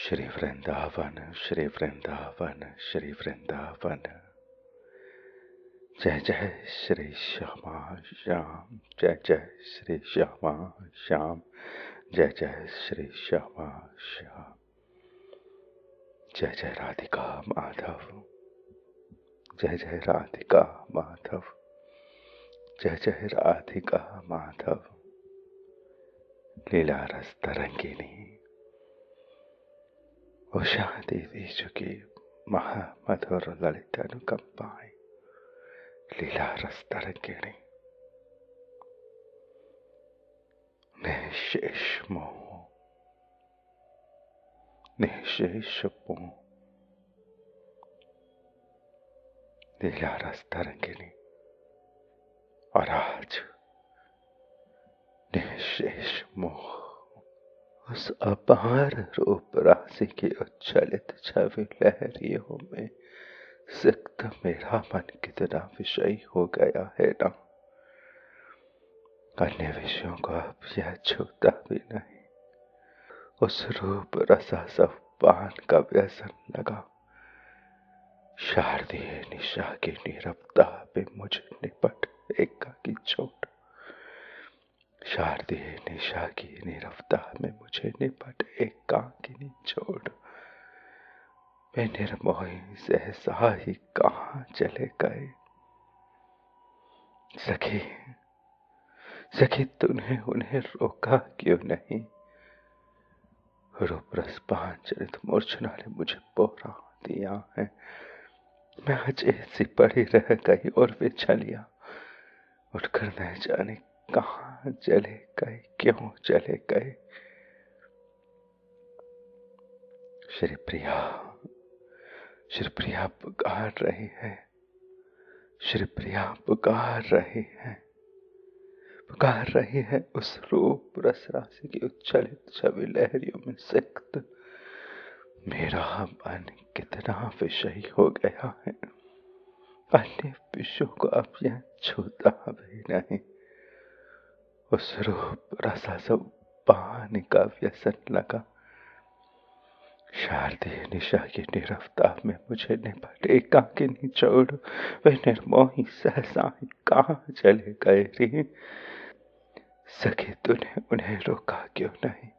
श्री वृंदावन, श्री वृंदावन, श्री वृंदावन। जय जय श्री श्यामा श्याम, जय जय श्री श्यामा श्याम, जय जय श्री श्यामा श्याम। जय जय राधिका माधव, जय जय राधिका माधव, जय जय राधिका माधव। लीला रस तरंगिनी उषा देवी चुकी महामधुर ललित अनुकंपाएं। लीला रस तरंगिणी निशेष मोह, निशेष मोह। लीला रस तरंगिणी और आज निशेष मोह। उस अपार रूप राशि की उच्छलित छवि लहरियों में सिक्त मेरा मन कितना विषयी हो गया है ना। अन्य विषयों को अब यह छूता भी नहीं। उस रूप रसा सब पान का व्यसन लगा। शारदीय निशा की नीरवता पे मुझे निपट एकाकी छोड़। शारदीय निशा की नीरवता में मुझे निपट एकाकिनी छोड़। वे निर्मोही सहसा ही कहाँ चले गए। सखी सखी तूने उन्हें रोका क्यों नहीं। रूप रस पांचरित मूर्छना ने मुझे बोरा दिया है। मैं आज ऐसी पड़ी रह गई और वे छलिया उठकर न जाने कहाँ चले गए, क्यों चले गए। श्री प्रिया पुकार रही है। श्री प्रिया पुकार रही है, पुकार रही है। उस रूप रस राशि की उच्छलित छवि लहरियों में सिक्त मेरा मन कितना विषयी हो गया है। अन्य विषयों को अब यह छूता भी नहीं। उस रूप रसा सब पान का व्यसन लगा। शारदीय निशा की नीरवता में मुझे निपट एकाकिनी छोड़। वे निर्मोही सहसा ही कहाँ चले गए रे। सखी तूने उन्हें रोका क्यों नहीं।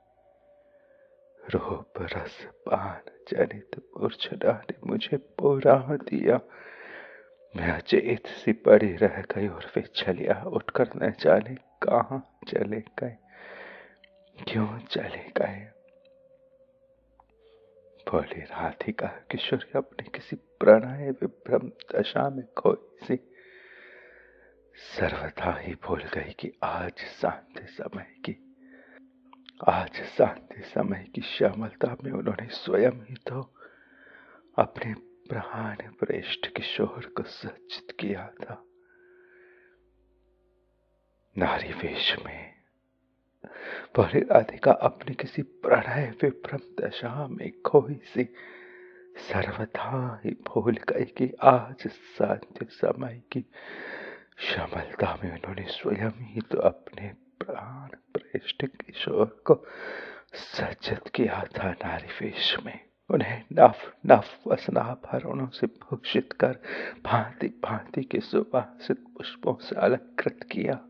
रूप रस पान जनित मूर्छना ने मुझे बोरा दिया। मैं अचेत सी पड़ी रह गई और वे छलिया उठकर न जाने कहाँ चले गए, क्यों चले गए। बोली राधिका किशोरी अपने किसी प्रणय विभ्रम दशा में खोई सी सर्वथा ही भूल गई कि आज शांति समय की श्यामलता में उन्होंने स्वयं ही तो अपने प्राण प्रेष्ठ किशोर को सज्जित किया था। नारी वेश में बोली राधिका अपने किसी प्रणय विभ्रम दशा में खोई सी सर्वथा ही भूल गई कि आज शांति समय की श्यामलता में उन्होंने स्वयं ही तो अपने प्राण प्रेष्ठ किशोर को सज्जित किया था। नारी वेश में उन्हें नव वसनाभरणों से भूषित कर भांति भांति के सुवासित पुष्पों से अलंकृत किया।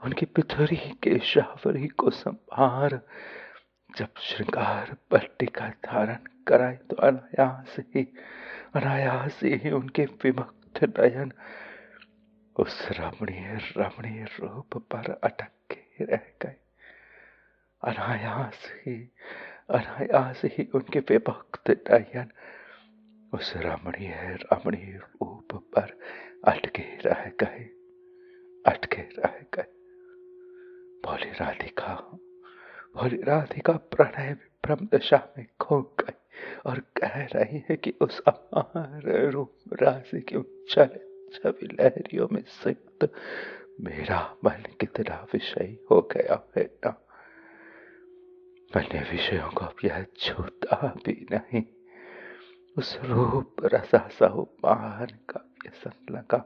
उनकी पिथुरी के शावरी को संभार जब श्रृंगार पट्टिका धारण कराई तो अनायास ही उनके विमुक्त नयन उस रमणीय रूप पर अटक के रह गए। अनायास ही उनके विमुक्त नयन उस रमणीय रूप पर अटके रह गए। भोली राधिका प्रणय विभ्रम दशा में खो गई और कह रही है कि उस अपार रूप राशि की उच्छलित छवि लहरियों में सिक्त मेरा मन कितना विषयी हो गया है ना। अन्य विषयों को अब यह छूता भी नहीं। उस रूप रसा सहुपान का व्यसन लगा।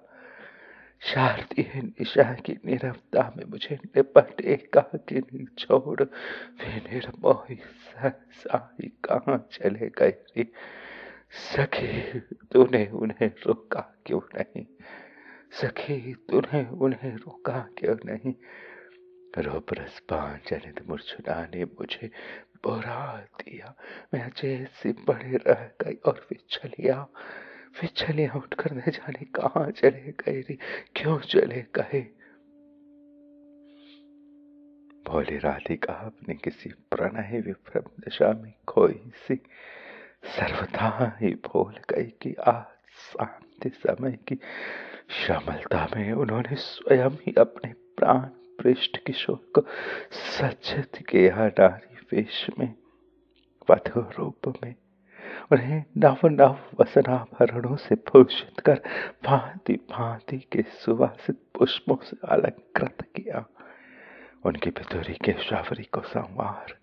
शारदीय निशा की नीरवता में मुझे निपट एकाकिनी छोड़ वे निर्मोही सहसाई कहाँ चले गए रे सखी। तूने उन्हें रोका क्यों नहीं सखी, तूने उन्हें रोका क्यों नहीं। रूप रस जनित मूर्छना ने मुझे बुरा दिया, मैं जैसे पड़े रह गई और फिर उठकर न जाने कहाँ चले गए रे, क्यों चले गए। भोली राधिका अपनी किसी प्रणय विभ्रम दशा में खोई सी सर्वथा ही भूल गई कि आज शांति समय की श्यामलता में उन्होंने स्वयं ही अपने प्राण पृष्ठ किशोर को सज्जित किया। नारी वेश में, वधु रूप में उन्हें नव नव वसनाभरणों से भूषित कर भांति भांति के सुवासित पुष्पों से अलंकृत किया। उनकी पितुरी केशावरी को संवार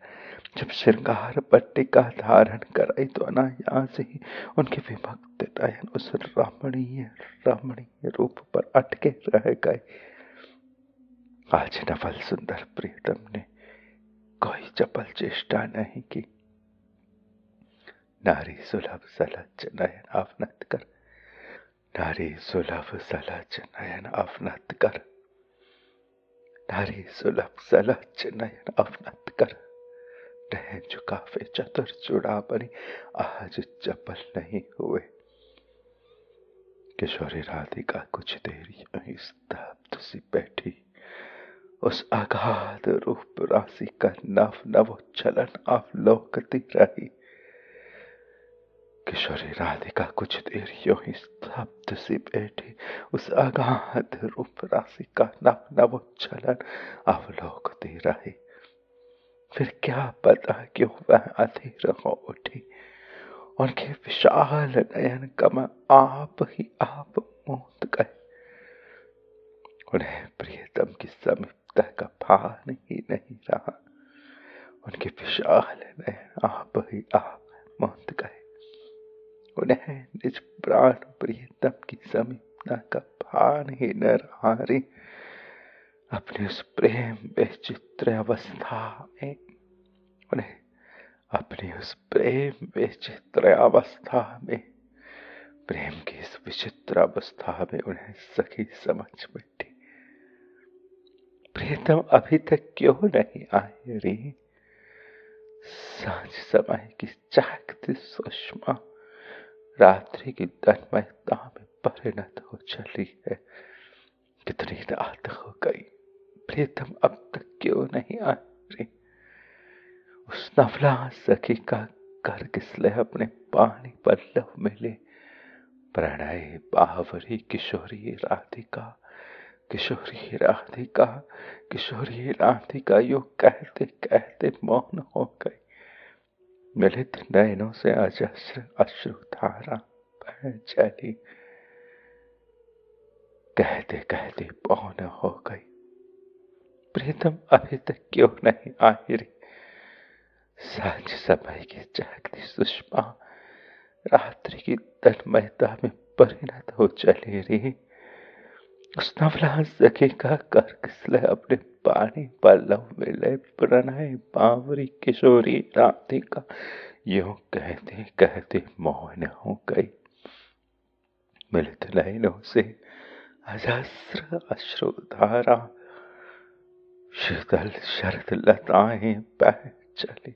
जब श्रृंगार पट्टिका धारण कराई तो अनायास ही उनके विभक्त नयन उस रमणीय रूप पर अटके रह गए। आज नवल सुंदर प्रियतम ने कोई चपल चेष्टा नहीं की। नारी सुलभ सलज नयन अवनत कर, नारी सुलभ सलज नयन अवनत कर, नारी सुलभ सलज नयन अवनत कर। रह झुकावे चतुर चूड़ामणि आज चपल नहीं हुए। किशोरी राधिका कुछ देर यूं स्तब्ध सी बैठी उस अगाध रूप राशि का नव नवोच्छलन अवलोकती रही। किशोरी राधिका कुछ देर यूं ही स्तब्ध सी बैठी उस अगाध रूप राशि का नव नवोच्छलन अवलोकती रही। फिर क्या पता क्यों वह अधीर हो उठी। उनके विशाल नयन कमल आप ही आप मूंद गए। उन्हें प्रियतम की समीपता का भान ही नहीं रहा। उनके विशाल नयन आप ही आप मूंद गए। उन्हें निज प्राण प्रियतम की समीपता का भान ही न रहा रे। अपने उस प्रेम विचित्र अवस्था में उन्हें अपनी उस प्रेम विचित्र अवस्था में प्रेम की इस विचित्र अवस्था में उन्हें सखी समझ बैठी। प्रियतम अभी तक क्यों नहीं आए रे। सांझ समय की चहकती सुषमा रात्रि की तन्मयता में परिणत हो चली है। कितनी रात हो गई, प्रियतम अब तक क्यों नहीं आए रे। उस नवला सखी का कर किसले अपने पानी पल्लव मिले। प्रणय बावरी किशोरी राधिका, किशोरी राधिका, किशोरी राधिका यूं कहते कहते मौन हो गई। मिलित नयनों से अजस्र अश्रुधारा बह चली। कहते कहते मौन हो गई। प्रीतम अभी तक क्यों नहीं आई रे। सांझ समय की चहकती सुषमा रात्रि की तन्मयता में परिणत हो चली रे। उस नवला सखी का कर किसले अपने पानी पल्लव मिले। प्रणय बावरी किशोरी राधिका यूं कहते कहते मौन हो गई। मिलित नयनों से अजस्र अश्रुधारा शीतल शरद लताएं बह चली।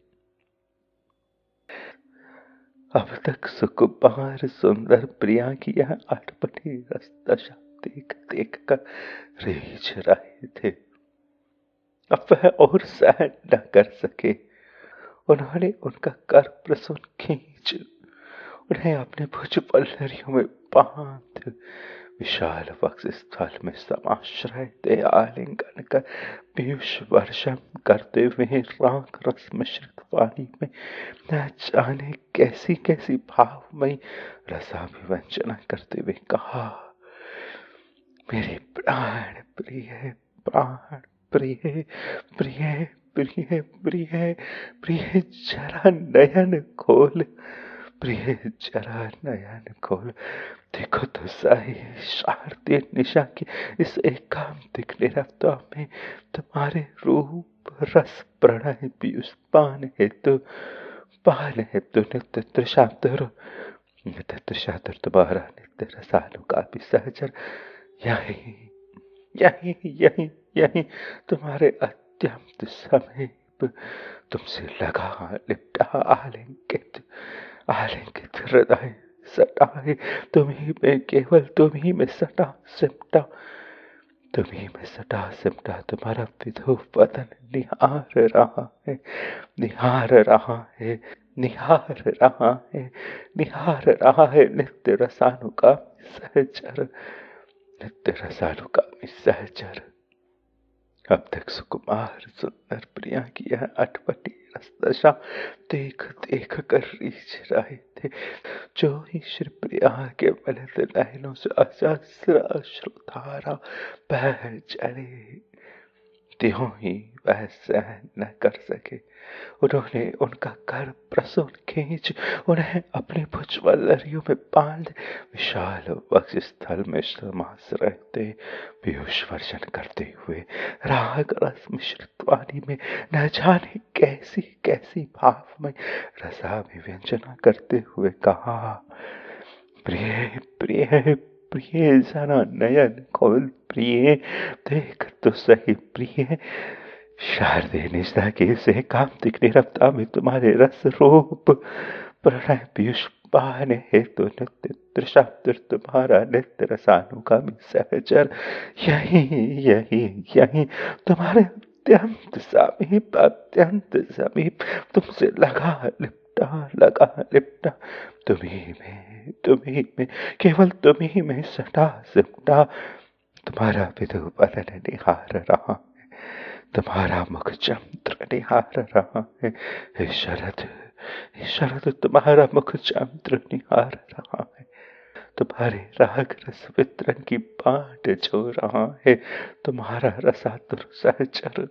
अब तक सुकुमार सुंदर प्रिया की यह अटपटी रस दशा देख देख कर रीझ रहे थे। अब वह और सहन न कर सके। उन्होंने उनका कर प्रसून खींच उन्हें अपने भुज पल्लरियों में बांध विशाल वक्ष स्थल में समाश्रय दे आलिंगन कर पीयूष वर्षण करते हुए राग रस मिश्रित वाणी में न जाने कैसी कैसी भावमयी रसाभिव्यंजना करते हुए कहा, मेरे प्राण प्रिय प्राण प्रिय प्रिय प्रिय प्रिय प्रिय जरा नयन खोल, प्रिय जरा नयन खोल, देखो तो सही शारदीय निशा की इस एकांतिक निरवता में तुम्हारे रूप रस प्रणय पीयूष पान हेतु नित्य तृषातुर तुम्हारा नित्य रसालु का भी सहचर। यही यही यही यही तुम्हारे अत्यंत समीप, तुमसे लगा लिपटा आलिंगित आलिंगित हृदय सटाए, तुम्ही में केवल तुम्ही में सटा सिमटा, तुम्ही में सटा सिमटा तुम्हारा विधु वदन निहार रहा है, निहार रहा है, निहार रहा है, निहार रहा है नित्य रसानुगामी सहचर, नित्य रसानुगामी सहचर। अब तक सुकुमार सुंदर प्रिया की यह अटपटी रसदशा देख देख कर रीझ रहे थे, जो ही श्री प्रिया के मलित नयनों से अजस्र अश्रुधारा बह चले, त्यों ही वह सहन न कर सके। उन्होंने उनका कर प्रसून खींच उन्हें अपने भुजबल लहरियों में बांध विशाल वक्ष स्थल में समाश्रय थे, पीयूष वर्षण करते हुए राग रस मिश्रित वाणी में न जाने कैसी कैसी भावमय रसाभिव्यंजना करते हुए कहा, प्रिय प्रिय प्रिय जरा नयन खोल, प्रिय देख तो सही, प्रिय शारदीय निष्ठा के से कांतिक निरवता में तुम्हारे रस रूप प्रणय पीयूष पान हेतु नित्य तृषातुर तुम्हारा नित्य रसानुगामी सहचर। यही यही यही तुम्हारे अत्यंत समीप तुमसे लगा लिपटा तुम्ही में केवल तुम्ही में सटा सिमटा, तुम्हारा विधु बदन निहार रहा है, तुम्हारा मुख चंद्र निहार रहा है, हे शरद तुम्हारा मुख चंद्र निहार रहा है, तुम्हारे राग रस वितरण की बाट जो रहा है, तुम्हारा रसातुर सहचर।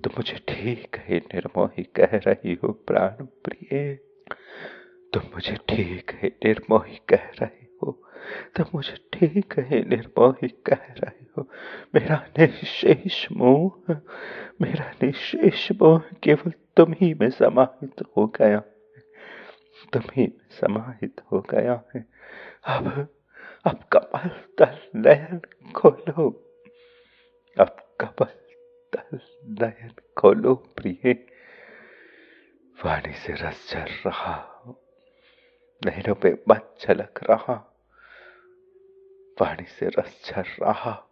तुम मुझे ठीक है निर्मोही कह रही हो प्राण प्रिय, तुम मुझे ठीक है निर्मोही कह रही हो, तुम मुझे ठीक है निर्मोही कह रही हो। मेरा निशेष मोह केवल तुम ही में समाहित हो गया, तुम ही में समाहित हो गया है। अब कमल तल नयन खोलो, अब कमल तल नयन खोलो प्रिय। वाणी से रस झर रहा, नैनों पे मत छलक रहा, वाणी से रस झर रहा,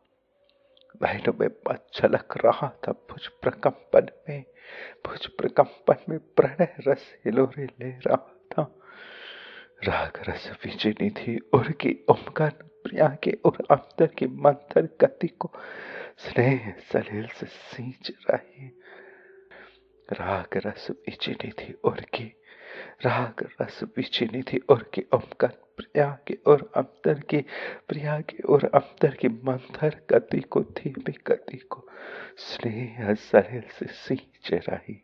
नैनों में मत छलक रहा था। भुज प्रकंपन में प्रणय रस हिलोरे ले रहा था। राग रस विचिनी थी उर्की उमकन प्रिया के और अंतर की मंथर गति को स्नेह सलील से सींच रही। राग रस विचिनी थी उर्की उमकन प्रिया के और अंतर की मंथर गति को धीमी गति को स्नेह सलिल से सींच रही।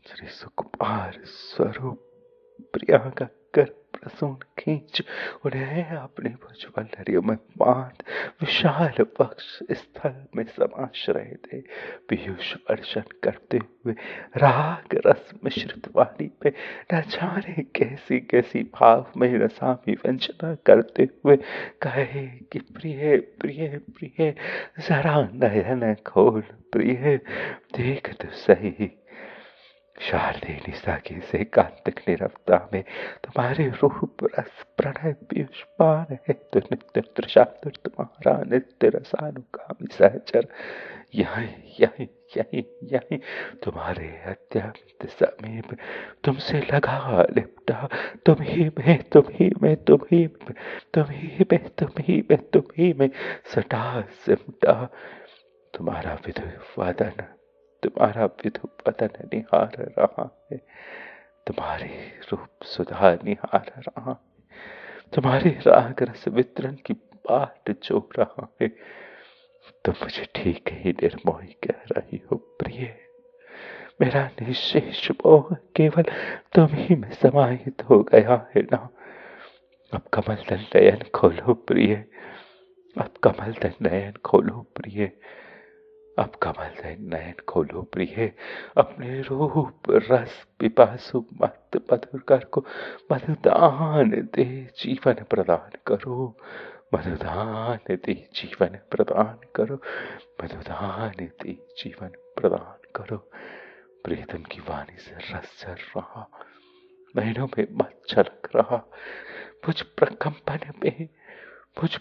श्री सुकुमार स्वरूप प्रिया का कर प्रसून खींच उन्हें अपने भुजबल लहरियों में बांध विशाल वक्ष स्थल में समाश्रय थे, पीयूष वर्षण करते हुए राग रस मिश्रित वाणी पे न जाने कैसी कैसी भाव में रसाभिव्यंजना करते हुए कहे कि प्रिय प्रिय प्रिय जरा नयन खोल, प्रिय देख तो सही। शारदीय निशा की से कांतिक निरवता में तुम्हारे रूप रस प्रणय पीयूष पान है, तो नित्य तृषातुर तुम्हारा नित्य रसानुगामी सहचर। यही तुम्हारे अत्यंत समीप तुमसे लगा लिपटा, तुम्ही में सटा सिमटा, तुम्हारा विधु वदन निहार रहा है, तुम्हारी रूप सुधा निहार रहा है, तुम्हारी राग रस वितरण की बाट जो रहा है। तुम मुझे ठीक ही निर्मोही कह रही हो प्रिय, मेरा निःशेष मोह केवल तुम ही में समाहित हो गया है ना। अब कमल दल नयन खोलो प्रिय, अब कमल दल नयन खोलो प्रिय, अब कमल दल नयन खोलो प्रिय। अपने रूप रस पिपासु मत मधुकर को मधुदान दे जीवन प्रदान करो, मधुदान दे जीवन प्रदान करो, मधुदान दे जीवन प्रदान करो। प्रीतम की वाणी से रस झर रहा, नैनों में मत छलक रहा, मुझ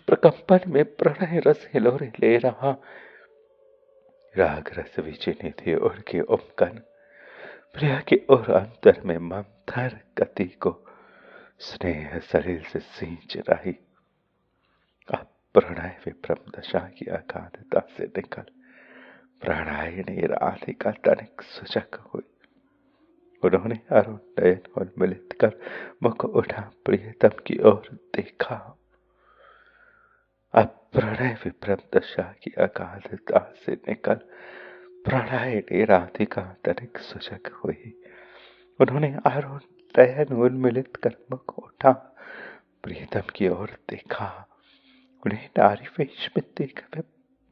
प्रकंपन में प्रणय रस हिलोरे ले रहा। राग रस विचिनी थे उनके उपकन, प्रिया के और अंतर में मंथर गति को स्नेह सलिल से सींच रही। अब प्रणय विभ्रम दशा की अगाधता से निकल प्राणायणी राधिका तनिक सुजग हुई। उन्होंने अरुण नयन उन्मिलित कर मुख उठा प्रियतम की ओर देखा। अब प्रणय विभ्रम दशा की अगाधता से निकल प्राणायणी राधिका तनिक सुजग हुई। उन्होंने अरुण नयन उन्मिलित कर मुख उठा प्रियतम की ओर देखा। उन्हें नारी वेश में देख वे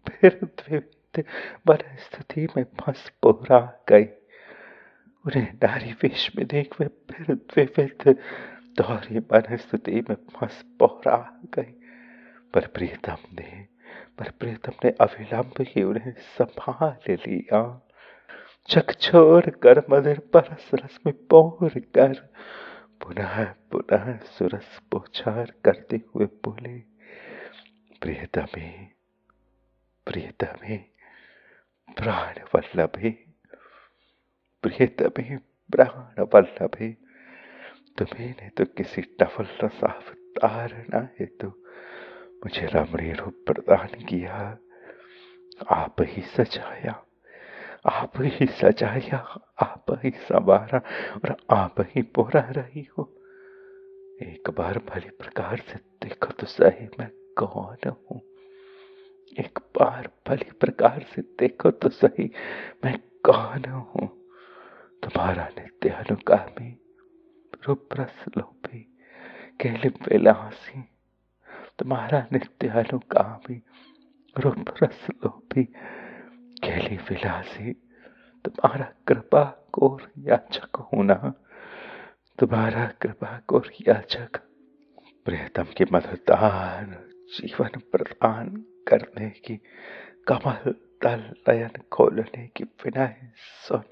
फिर द्विविध मनस्थिति में फंस पोरा गई। उन्हें नारी वेश में देख वे फिर द्विविध दोहरी मनस्थिति में फंस पोरा गई। पर प्रियतम ने अविलंब ही उन्हें संभाल लिया। झकझोर कर मधुर परस रस में पोर कर पुनः पुनः सुरस पोछार करते हुए बोले, प्रियतमे प्रियतमे प्राण वल्लभे, प्रियतमे प्राण वल्लभे। तुम्हें ने तो किसी टफल रसावतारणा हेतु मुझे रमणीय रूप प्रदान किया। आप ही सजाया, आप ही सजाया, आप ही संवारा और आप ही पोरा रही हो। एक बार भली प्रकार से देखो तो सही मैं कौन हूँ। एक बार भली प्रकार से देखो तो सही मैं कौन हूँ। तुम्हारा नित्य अनुगामी, रूप रस लोभी, केलिम विलासी। तुम्हारा नित्य अनुगामी, रूप रस लोभी, केली विलासी। तुम्हारा कृपा कोर याचक हूं ना, तुम्हारा कृपा कोर याचक। प्रियतम के मधुदान जीवन प्रदान करने की, कमल दल नयन खोलने की विनय सुन।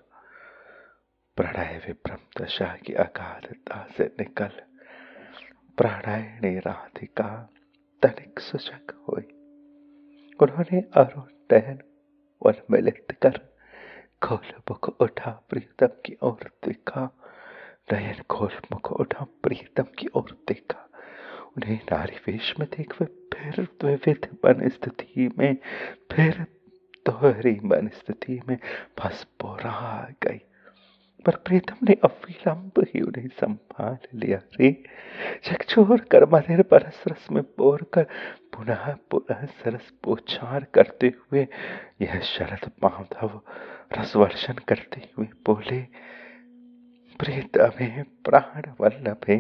प्रणय विभ्रम दशा की अगाधता से निकल प्राणायणी राधिका तनिक सुजग हुई। उन्होंने अरुण नयन उन्मिलित कर खोल मुख उठा प्रियतम की ओर देखा। नयन खोल मुख उठा प्रियतम की ओर देखा। उन्हें नारी वेश में देख वे फिर द्विविध मन स्थिति में, फिर दोहरी मन स्थिति में फंस पोरा गई। पर प्रीतम ने अविलंब ही उन्हें संभाल लिया। रे झकझोर कर मधुर परस रस में बोर कर पुनः पुनः सरस पोछार करते हुए यह शरद माधव रसवर्षण करते हुए बोले, प्रीतमे प्राण वल्लभे,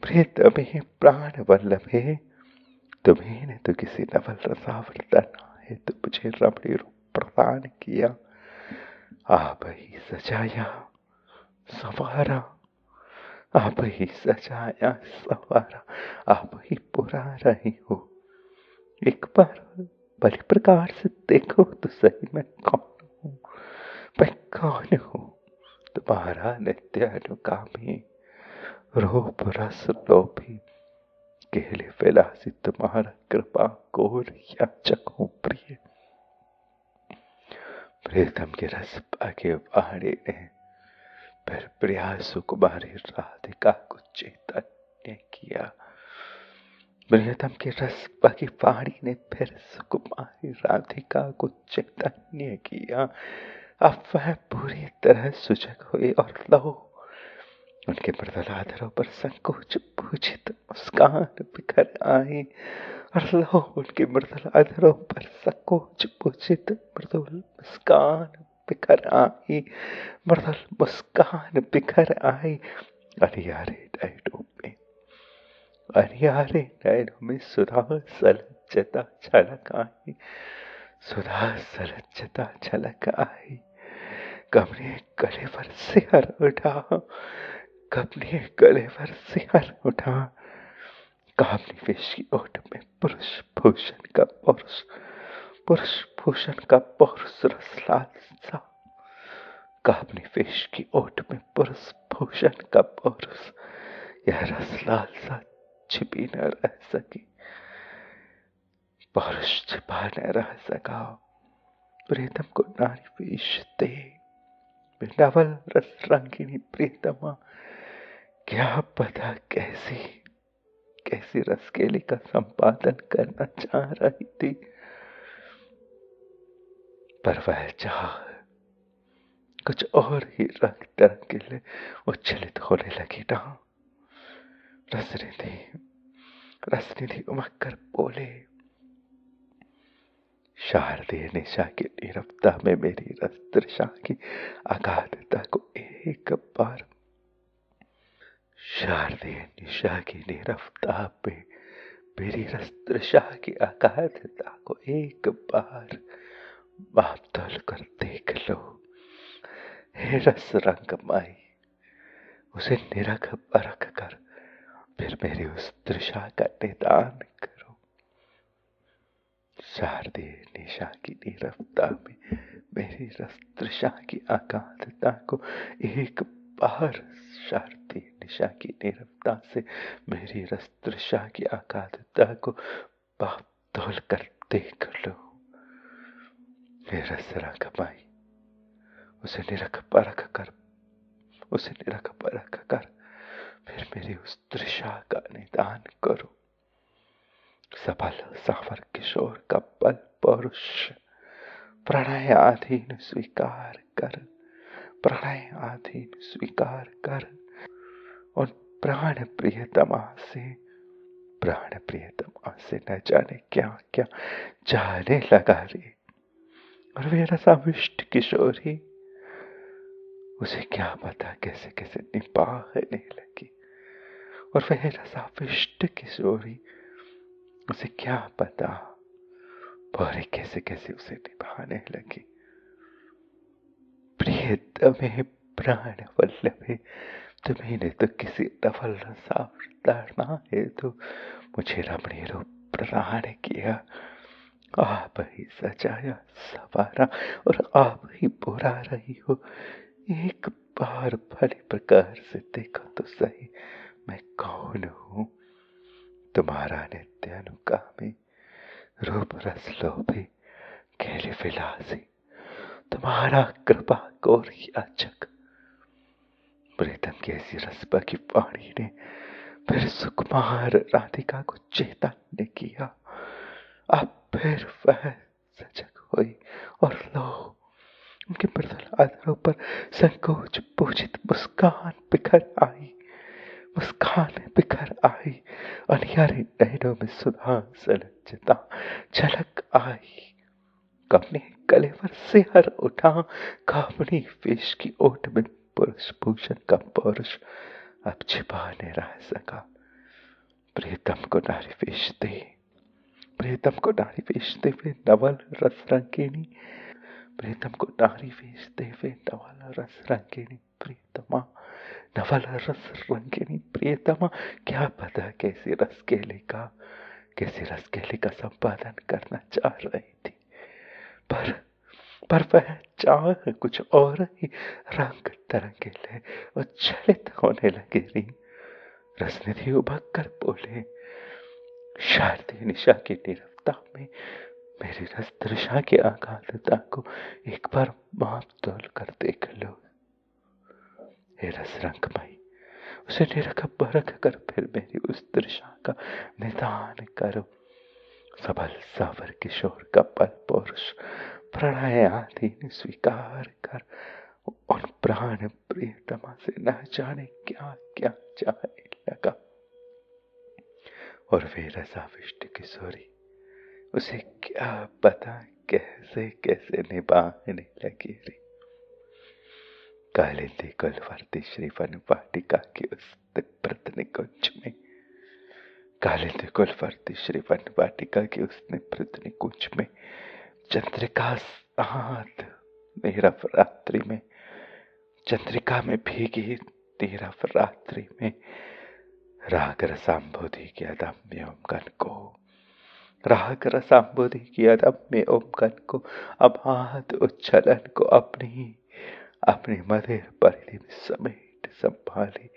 प्रीतमे प्राण वल्लभे। तुम्हें ने तो किसी नवल रसावतारणा हेतु मुझे रमणीय रूप प्रदान किया। आप ही सजाया संवारा, आप ही सजाया संवारा, आप ही पुरा रही हो। एक बार भली प्रकार से देखो तो सही मैं कौन हूँ, मैं कौन हूँ। तुम्हारा नित्य अनुगामी, रूप रस लोभी, केले विलासी। तुम्हारा कृपा कोर याचक हूँ प्रिय। प्रीतम के रस पाके वाणी ने फिर प्रिया सुकुमारी राधिका को चैतन्य किया। प्रियतम के रस पाकी वाणी ने फिर सुकुमारी राधिका को चैतन्य किया। अब वह पूरी तरह सुजग हुई और लो उनके मृदुल आधारों पर संकोच पूजित मुस्कान बिखर आई। और लो उनके मृदुल आधारों पर संकोच पूजित मृदुल मुस्कान बिखर आई, मृदुल मुस्कान बिखर आई। अनियारे नैनों में, अनियारे नैनों में सुधा सलज्जता छलक आई, सुधा सलज्जता छलक आई। कब ने गले पर सिहर उठा, कब ने गले पर सिहर उठा। कामनी वेश की ओट में पुरुष भूषण का पौरुष, पुरुष भूषण का पौरुष रसलाल सा। कामनी वेश की ओट में पुरुष भूषण का पौरुष, यह रसलाल सा छिपी न रह सकी, पौरुष छिपा न रह सका। प्रीतम को नारी वेश दे, नवल रस रंगिनी प्रियतमा, क्या पता कैसी कैसी रसकेली का संपादन करना चाह रही थी, पर वह चाह कुछ और ही रंग तरंगिले उच्छलित होने लगी ना। रसनिधि उमक कर बोले, शारदीय निशा की नीरवता में मेरी रस तृषा की अगाधता को एक बार, शारदीय निशा की नीरवता में मेरी रस तृषा की अगाधता को एक बार माप तोल कर देख लो। हे रस रंग माई, उसे निरख परख कर फिर मेरी उस तृषा का निदान करो। शारदीय निशा की नीरवता में मेरी रस तृषा की अगाधता को एक बार, शारदीय निशा की नीरवता से मेरी रस तृषा की अगाधता को माप तोल कर देख लो। हे रस रंग माई, उसे निरख परख कर फिर मेरी उस तृषा का निदान करो। सबल सावर किशोर का बल पौरुष प्रणय आधीन स्वीकार कर, प्रणय आधीन स्वीकार कर। उन प्राण प्रियतमा से न जाने क्या क्या जाने लगा रे। और वे रसाविष्ट किशोरी, उसे क्या पता कैसे कैसे निभाने लगी। और वह रसाविष्ट किशोरी, उसे क्या पता भौरे कैसे कैसे उसे निभाने लगी। प्रियतमे प्राण वल्लभे, तुम्हें तो किसी नवल रसावतारणा हेतु मुझे रमणीय रूप प्रदान किया। आप ही सजाया सवारा और आप ही बुरा रही हो। एक बार भली प्रकार से देखो तो सही, मैं कौन हूं। तुम्हारा नित्य अनुगामी, रूप रस लोभी, खेल विलासी, तुम्हारा कृपा गौर याचक। प्रीतम की ऐसी रसपा की वाणी ने फिर सुकुमार राधिका को चेतन किया। अब फिर वह सजग हुई और लो, उनके मृदुल आदरों पर संकोच पूजित मुस्कान बिखर आई, मुस्कान बिखर आई। अनियारे नैनों में सुधा सलज्जता झलक आई। कामनी गले पर सिहर उठा, कामनी वेश की ओट में पुरुष भूषण का पौरुष अब छिपा नहीं रह सका। प्रियतम को नारी वेश दे, प्रियतम को नारी वेश दे वे नवल रस रंगिनी, प्रियतम को नारी वेश दे वे नवल रस रंगिनी प्रियतमा, नवल रस रंगिनी प्रियतमा। क्या पता कैसी रसकेली का संपादन करना चाह रही थी, पर वह चाह कुछ और ही रंग तरंगिले उच्छलित होने लगी रही। रसनिधि उभक कर बोले, शारदीय निशा की नीरवता में मेरी रस तृषा की अगाधता को एक बार माप तोल कर देख लो। हे रस रंगमयी, उसे निरख परख कर फिर मेरी उस तृषा का निदान करो। सबल सावर किशोर का पल पौरुष प्रणय आधीन स्वीकार कर। उन प्राण प्रियतमा से न जाने क्या क्या चाहने लगा। और वे रसाविष्ट किशोरी, उसे क्या पता कैसे कैसे निभाने लगी रे। कालिंदी कुलवर्ती श्रीवन वाटिका की उस निभृत निकुंज में, कालिंदी कुलवर्ती श्रीवन वाटिका की उस निभृत निकुंज में चंद्रिका हाथ नीरव रात्रि में, चंद्रिका में भीगी नीरव रात्रि में राग रसाम्बोधि के अदम्य ओमकन को, राग रसाम्बोधि की अदम्य ओमकन को, अबाध उच्छलन को अपनी मधुर परिधि में समेट संभाले।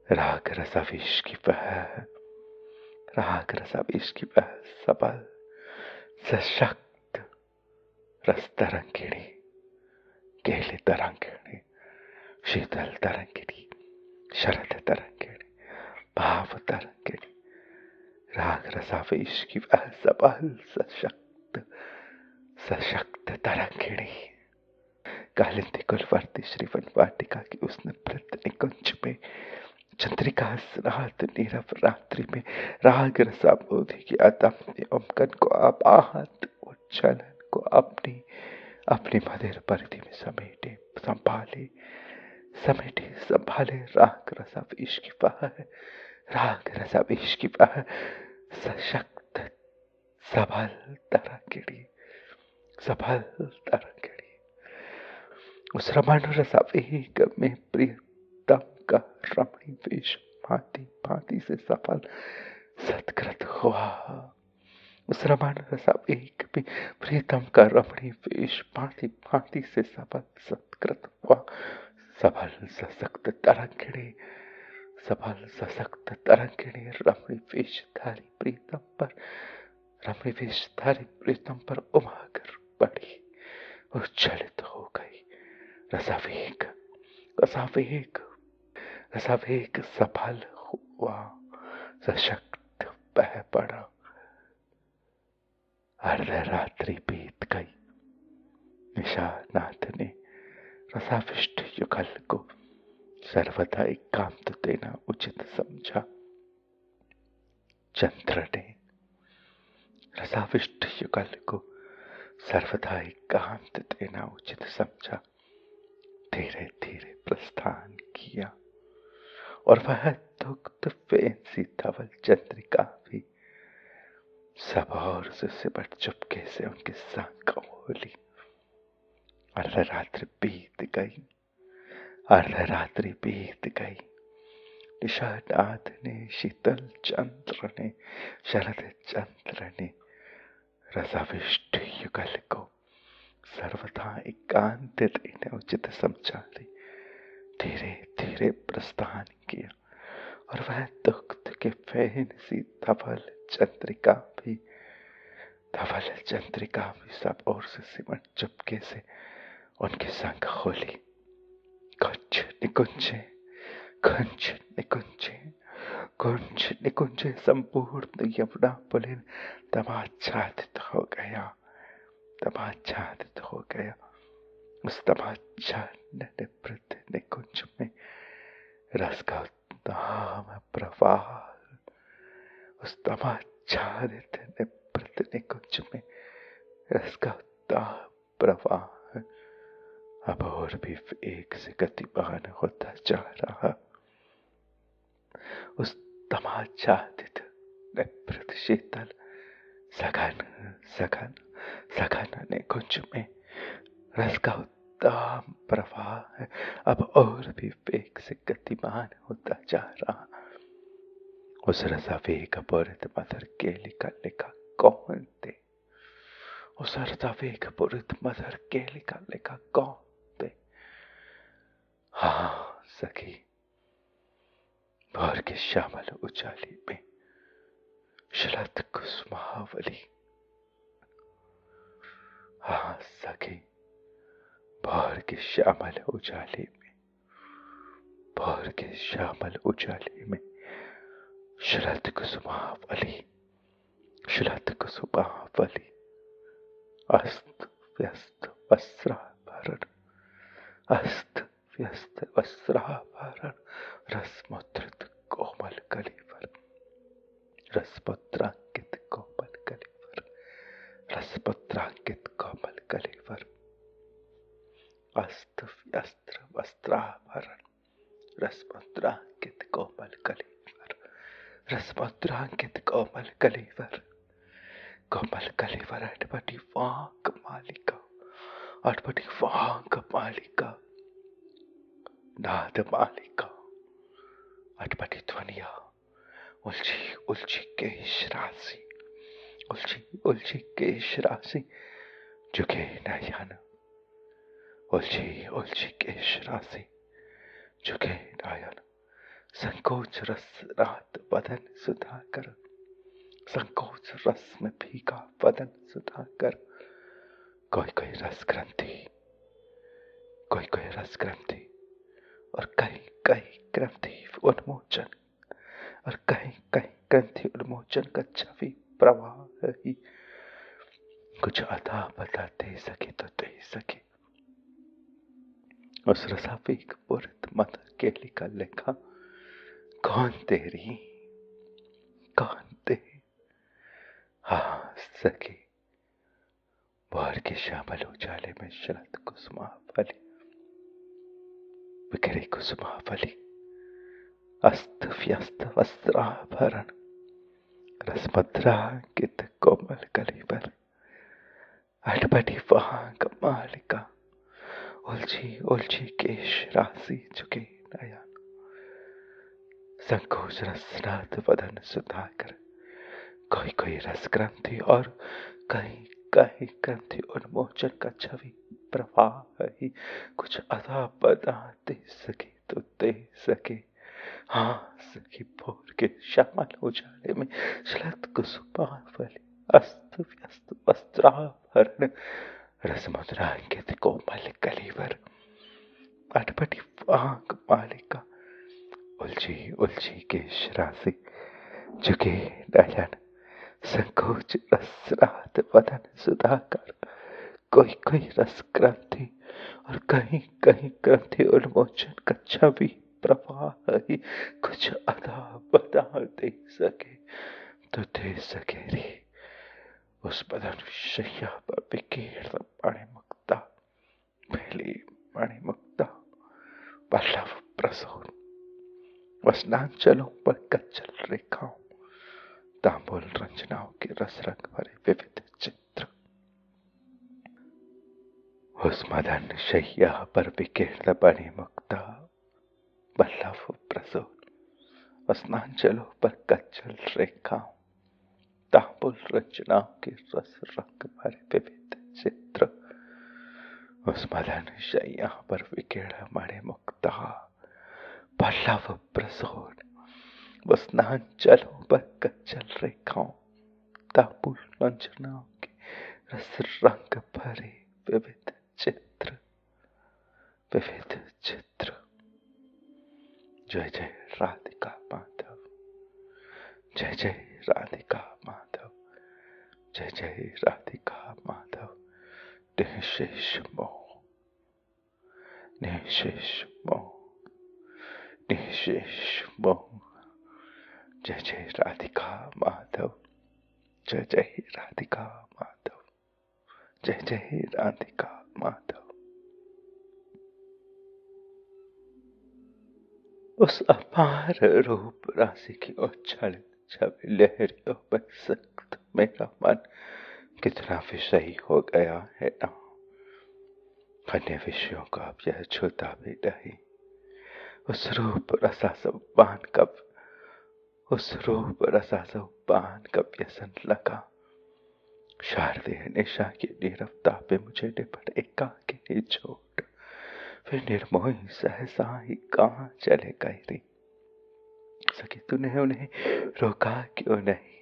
राग रसाविश की वह, राग रसाविश की वह सबल सशक्त रस तरंगिणी, केली तरंगिणी, शीतल तरंगिणी, शरद तरंगिणी, भाव तरंगिणी, राग रसावेश की वह सबल सशक्त तरंगिणी कालिंदी कुलवर्ती श्रीवन वाटिका की उस निभृत निकुंज में, चंद्रिका स्नात नीरव रात्रि में राग रसाम्बोधि की अदम्य ओमकन को, अबाध उच्छलन को अपनी मधुर परिधि में समेटे संभाले राग रसावेश की वह, राग रसावेश की वह सशक्त सबल तरंगिणी, सबल तरंगिणी। उस रमण रसावेग में प्रियतम का रमणी वेश भांति भांति से सफल सत्कृत हुआ। उस रमण रसावेग में प्रियतम का रमणी वेश भांति भांति से सफल सत्कृत हुआ। सबल सशक्त तरंगिणी, सबल सशक्त तरंगिणी रमणी वेशधारी प्रीतम पर, रमणी वेशधारी प्रीतम पर उमाकर पड़ी, उच्छलित हो गई। रसावेग रसावेग रसावेग सफल हुआ, सशक्त बह पड़ा। अर्धरात्रि बीत गई। निशानाथ ने रसाविष्ट युगल को सर्वथा एकांत देना उचित समझा। चंद्र ने रसाविष्ट युगल को सर्वथा एकांत देना उचित समझा। धीरे धीरे प्रस्थान किया और वह दुग्ध फेंसी धवल चंद्रिका भी सब और से सिमट चुपके से उनके संग बोली। अर्धरात्रि बीत गई, अर्धरात्रि बीत गई। निशानाथ ने, शीतल चंद्र ने, शरद चंद्र ने रसाविष्ट युगल को सर्वथा एकांत देने उचित समझा। धीरे धीरे प्रस्थान किया और वह दुग्ध के फैन सी धवल चंद्रिका भी सब ओर से सिमट चुपके से उनके संग खोली। कुंज निकुंजे, कुंज निकुंजे, कुंज निकुंजे संपूर्ण यमुना पुलिन तमाच्छादित हो गया, तमाच्छादित हो गया। उस तमाच्छादित निभृत निकुंज में रस का उत्तम प्रवाह, उस तमाच्छादित निभृत निकुंज में रस का उत्तम प्रवाह अब और भी एक से गतिमान होता जा रहा। उस तमाच्छादित निभृत शीतल सघन सघन सघन निकुंज में रस का उत्तम प्रवाह अब और भी वेग से गतिमान होता जा रहा। उस रसावेग पूरित मधुर केलिका लिखा कौन थे? उस रसावेग पूरित मधुर केलिका लिखा कौन थे? हाँ सखी, भोर के श्यामल उजाले में शरद कुसुमावली। हाँ सखी, भोर के श्यामल उजाले में, भोर के श्यामल उजाले में शरद कुसुमावली, शरद कुसुमावली अस्त व्यस्त वस्त्राभरण, अस्त व्यस्त वस्त्राभरण रसमुद्रित कोमल कलिवर, रसपुत्रांकित कोमल कलिवर, रसपुत्रांकित कोमल कलिवर अस्त व्यस्त वस्त्राभरण रसमुद्रांकित कोमल कलेवर रसमुद्रांकित कोमल कलेवर अटपटी वांग मालिका नाद मालिका अटपटी ध्वनिया उलझी केश राशि झुके नयन उलझी केश राशि झुके नयन संकोच रस रात बदन सुधाकर संकोच रस में भीगा बदन सुधाकर कोई रस ग्रंथि और कहीं ग्रंथि उन्मोचन का छवि प्रवाह ही कुछ अता बता दे सके तो दे सके उस रसाफिक पुरत मत के लिखा लेखा कौन तेरी हाँ सके भोर के श्यामल उजाले में शरद कुसुमावली बिखरे कुसुमावली अस्त व्यस्त वस्त्राभरण रसमुद्रांकित कोमल कलेवर अटपटी वांग मालिका उलझी केश राशि झुके नयन संकोच रसनाथ वदन सुधाकर कोई रस ग्रंथि और कहीं ग्रंथि उन्मोचन का छवि प्रवाह ही कुछ अदा बदा दे सके तो दे सके हाँ सखी भोर के श्यामल उजाले में शरद कुसुमावली अस्त व्यस्त वस्त्राभरण रसमुद्रांकित कोमल कलेवर अटपटी वांग मालिका उलझी केश राशि झुके नयन संकोच रस रात वदन सुधाकर कोई रस ग्रंथि और कहीं ग्रंथि उन्मोचन का छवि प्रवाह ही कुछ अदा बदा दे सके तो दे सके रे उस बदन शैया पर बिखेर मणिमुक्ता पहली मणिमुक्ता पल्लव प्रसून वसनांचलों पर कच्चल रेखाओं तांबूल रंजनाओं के रस रंग भरे विविध चित्र उस मदन शैया पर बिखेर मणिमुक्ता पल्लव प्रसून वसनांचलों पर कच्चल रेखाओं तांबूल रंजनाओं के रस रंग भरे विविध चित्र उस मदन शैया पर बिखेर मणिमुक्ता पल्लव प्रसून वसनांचलों पर कच्चल रेखाओं तांबूल रंजनाओं के रस रंग भरे विविध चित्र जय जय राधिका माधव जय जय राधिका माधव जय जय राधिका माधव निःशेष मोह जय जय राधिका माधव जय जय राधिका माधव जय जय राधिका माधव उस अपार रूप राशि की उछल छवि लहरियों में सख्त मेरा मन कितना विषयी हो गया है ना अन्य विषयों का अब यह छूता भी नहीं उस रूप रसासोपान का व्यसन लगा शारदीय निशा की नीरवता पे मुझे निपट एकाकिनी छोड़ फिर निर्मोही सहसा ही कहाँ चले गए रे सखी तूने उन्हें रोका क्यों नहीं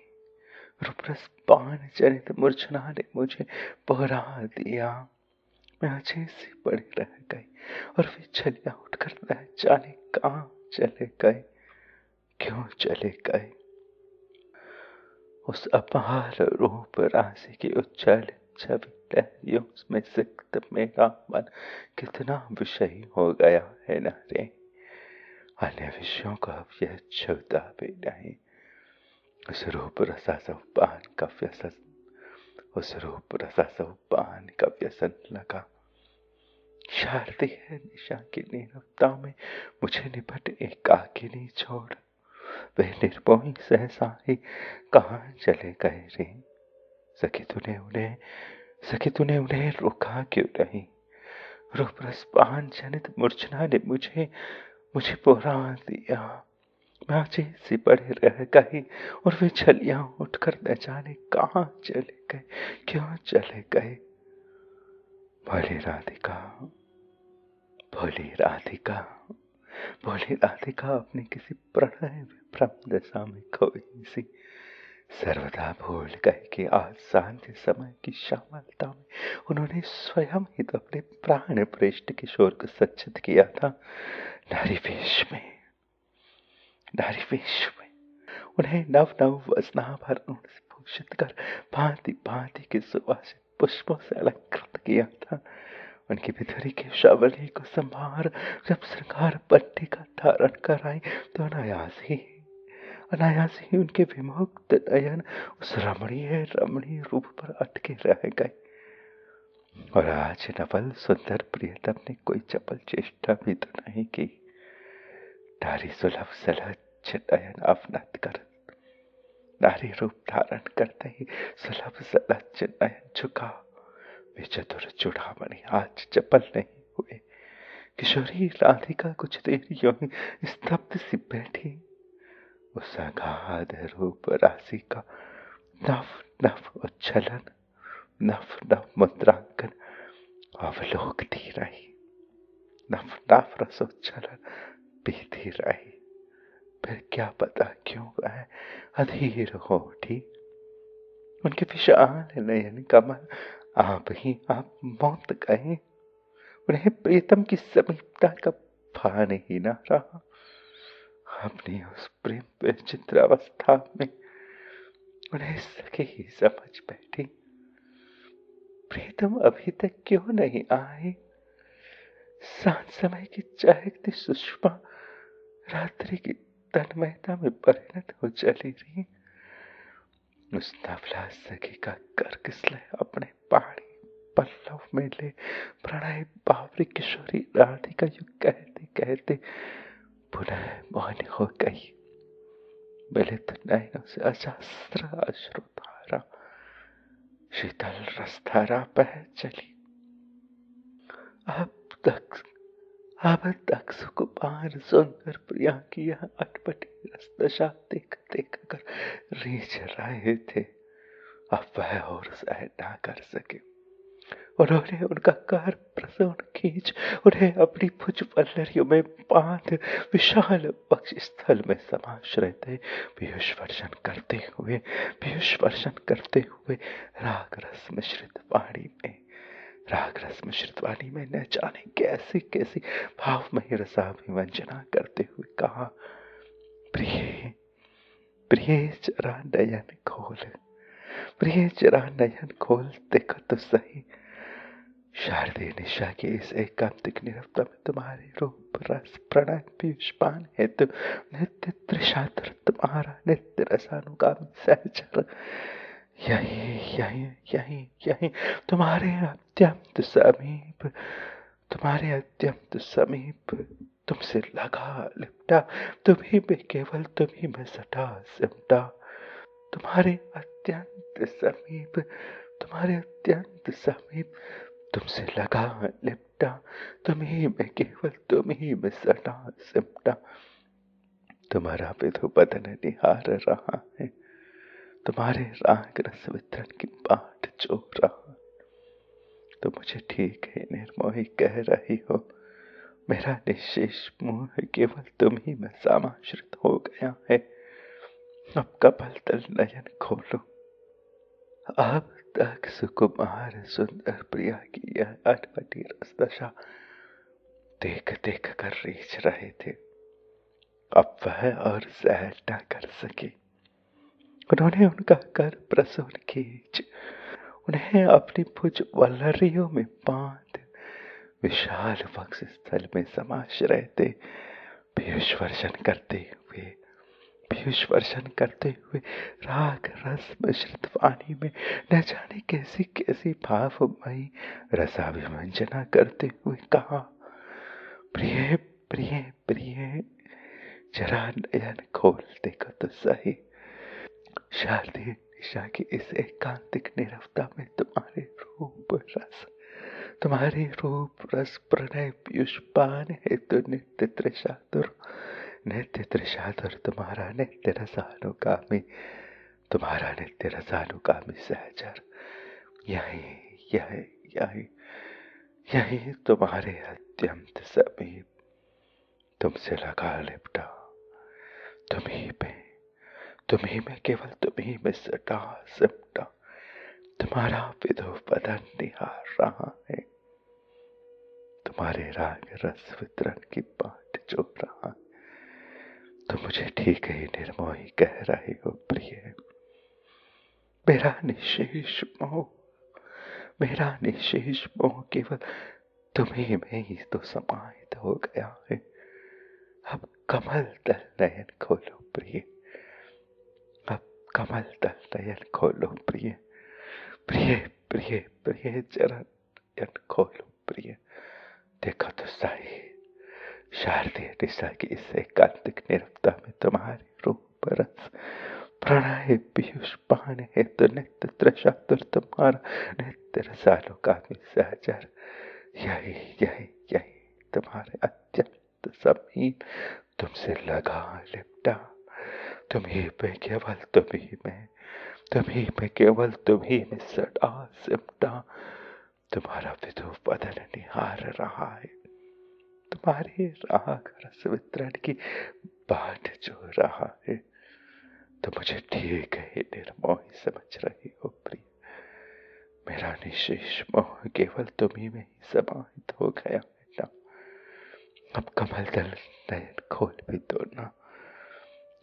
रूपरस पान जनित मूर्छना ने मुझे पहरा दिया मैं अच्छे से पड़ी रह गई और वे छलिया उठकर न जाने कहाँ चले गए क्यों चले गए उस अपार रूप राशि की उच्छल छवि लहरियों में सिक्त मेरा मन कितना विषयी हो गया है न रे अन्य विषयों का अब यह छूता भी नहीं उस रूप रसासोपान का व्यसन लगा शारदीय निशा की नीरवता में मुझे निपट एकाकिनी छोड़ वे निर्मोही सहसा ही कहाँ चले गए रे। सखी तूने उन्हें रोका क्यों नहीं। रूप रसपान जनित मूर्छना ने मुझे पुरा दिया। मैं अजीब सी पड़े रह गई और वे छलियां उठकर न जाने कहाँ चले गए, क्यों चले गए। भोली राधिका, भोली राधिका, भोली राधिका अपनी किसी प्रणय विभ्रम दशा में खोई सी सर्वदा भूल गए कि आज सांध्य समय की श्यामलता में उन्होंने स्वयं ही तो अपने प्राण प्रेष्ठ किशोर को सज्जित किया था। नारी वेश में उन्हें नव नव वस्त्राभरणों से भूषित कर भांति भांति के सुवासित पुष्पों से अलंकृत किया था। उनकी बिथुरी के शबरी को संभार जब श्रृंगार पट्टी का धारण कराई तो अनायास ही उनके विमुक्त नयन उस रमणीय रूप पर अटके रह गए। और आज नवल सुंदर प्रियतम ने कोई चपल चेष्टा भी तो नहीं की। नारी सुलभ सलज्ज नयन अवनत कर नारी रूप धारण करते ही सुलभ सलज्ज नयन झुका। वे चतुर चूड़ामणि आज चपल नहीं हुए। किशोरी राधिका कुछ देर यूं ही स्तब्ध सी बैठी। उस अगाध रूप राशि का नव नव उच्छलन, नव नव मुद्रांकन अवलोकती रही। नव नव रसोच्छलन पीती रही। फिर क्या पता क्यों वह अधीर हो उठी। उनके विशाल नयन कमल आप मौत गए। उन्हें प्रीतम की समीपता का भान ही न रहा। अपनी उस प्रेम विचित्र अवस्था में उन्हें सके ही समझ बैठी। प्रीतम अभी तक क्यों नहीं आए। सांझ समय की चहकती सुषमा रात्रि की तन्मयता में परिणत हो चली रही। उस नवला सखी का करकिसले अपने पहाड़ी पल्लव में ले प्रणय बावरी किशोरी राधिका यूं कहते कहते पुनः मौन हो गई। मिलित नयनों से अजस्त्र अश्रुधारा शीतल रसधारा बह चली। अब तक सुकुमार सुंदर प्रिया की यह अटपटी रस दशा देख देख कर रीझ रहे थे। अब वह और सह ना कर सके। उन्होंने उनका कर प्रसून खींच उन्हें अपनी भुज पल्लरियों में बांध विशाल पक्ष स्थल में समाश्रय थे। पीयूष वर्षण करते हुए राग रस मिश्रित वाणी में न जाने कैसी कैसी भावमयी रसाभिव्यंजना करते हुए कहा, प्रिय जरा नयन खोल देखो तो सही। शारदीय निशा की इस एकांतिक निरवता में तुम्हारे रूप रस प्रणय पीयूषपान हेतु नित्य तृषातुर तुम्हारा नित्य रसानुगामी सहचर यही तुम्हारे अत्यंत समीप तुमसे लगा लिपटा। तुम्ही में केवल तुम्ही में सटा सिमटा। तुम्हारे अत्यंत समीप तुमसे लगा लिपटा। तुम्ही में केवल तुम्ही में सटा सिमटा। तुम्हारा विधु बदन निहार रहा है। तुम्हारे राग रस वितरण की बाट जोर रहा। तो मुझे ठीक है निर्मोही कह रही हो। मेरा निशेष मोह केवल तुम ही में समाश्रित हो गया है। अब कपल तल नयन खोलो। अब तक सुकुमार सुंदर प्रिया की यह अटपटी रस दशा देख देख कर रीझ रहे थे। अब वह और सहन न कर सके। उन्होंने उनका कर प्रसून खींच उन्हें अपनी भुज वल्लरियों में बांध विशाल वक्ष स्थल में समाश्रय थे। पीयूष वर्षण करते हुए पीयूष वर्षण करते हुए राग रस मिश्रित वाणी में न जाने कैसी कैसी भावमयी रसाभिव्यंजना करते हुए कहा, प्रिय प्रिय प्रिय, जरा नयन खोल देखो तो सही। शारदीय निशा की इस एकांतिक नीरवता में तुम्हारे रूप रस प्रणय पीयूष पान है तो नित्य त्रिशातुर तुम्हारा नित्य रसानुगामी, तुम्हारा नित्य रसानुगामी सहचर यही यही यही यही तुम्हारे अत्यंत समीप, तुमसे लगा लिपटा, तुम्ही में केवल तुम्ही में सटा सिमटा, तुम्हारा विधु बदन निहार रहा है, तुम्हारे राग रस वितरण की बाट जो रहा है। तो मुझे ठीक ही निर्मोही कह रहे हो प्रिय। मेरा निशेष मोह केवल तुम्ही में ही तो समाहित हो गया है। अब कमल दल नयन खोलो प्रिय, अब कमल दल नयन खोलो प्रिय, प्रिय प्रिय प्रिय जरा नयन खोलो प्रिय। देखो तो सही, शारदीय निशा की इस एकांतिक नीरवता में तुम्हारे रूप रस प्रणय पीयूष पान है तो नित्य त्रिशातुर तुम्हारा नित्य रसानुगामी सहचर यही यही यही तुम्हारे अत्यंत समीप, तुमसे लगा लिपटा, तुम्ही पे केवल तुम्ही में केवल तुम्ही में सटा सिमटा, तुम्हारा विधु बदन निहार रहा है, तुम्हारे राग रस वितरण की बाट जो रहा है। तो मुझे ठीक है निर्मोही समझ रही हो प्रिय। मेरा निशेष मोह केवल तुम्ही में ही समाहित हो गया है ना। अब कमल दल नयन खोल भी दो ना,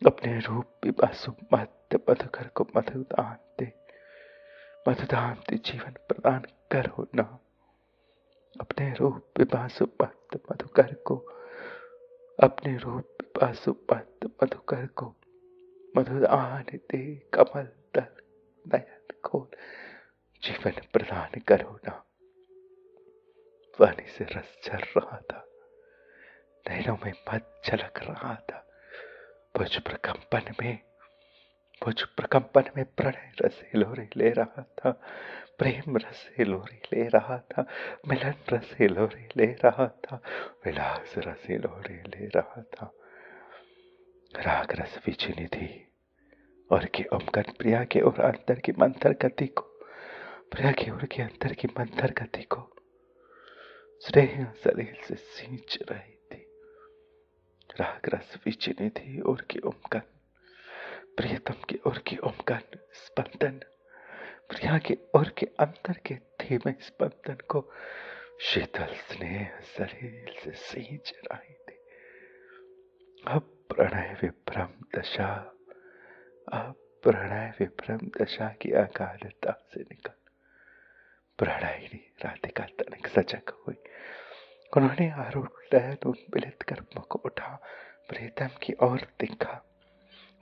अपने रूप पिपासु मत मधुकर को मधुदान दे जीवन प्रदान करो ना। अपने रूप पिपासु मत मधुकर को, अपने रूप पिपासु मत मधुकर को मधुदान दे कमल दल नयन खोल जीवन प्रदान करो ना। वाणी से रस झर रहा था, नैनों में मत झलक रहा था, भुज प्रकंपन में प्रणय रस हिलोरे ले रहा था, प्रेम रस हिलोरे ले रहा था, मिलन रस हिलोरे ले रहा था, विलास रस हिलोरे ले रहा था। राग रस विचिनी थी और के उमकन प्रिया के और अंतर की मंथर गति को, प्रिया की और के अंतर की मंथर गति को स्नेह सलील से सींच रही थी। राग रस विचिनी थी और की उमकन, प्रियतम की ओर की उमकन स्पंदन, प्रिया के ओर के अंतर के धीमे स्पंदन को शीतल स्नेह सलील से सींच रही थी। अब प्रणय विभ्रम दशा की अकालता से निकल प्रणयिनी राधिका तनिक सजग हुई। उन्होंने आरूढ़ लहर मिलित कर मुख उठा, प्रीतम की ओर देखा।